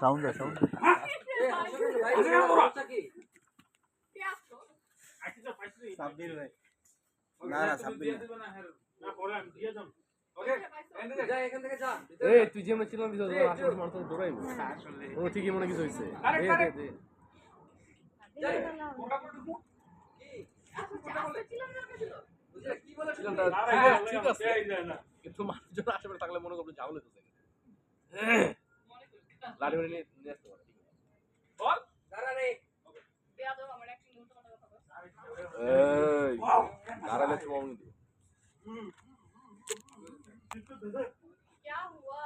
sound তুই যেমন ছিলাম আশেপাশে মানুষ দৌড়াইবো ও ঠিকই মনে কিছু হয়েছে ঠিক আছে কিন্তু মানুষজন আশেপাশে থাকলে মনে করবো ঝামেলা হতে লাড়ি বাড়ি নিয়ে আসতে পারে দাঁড়ালে তো क्या हुआ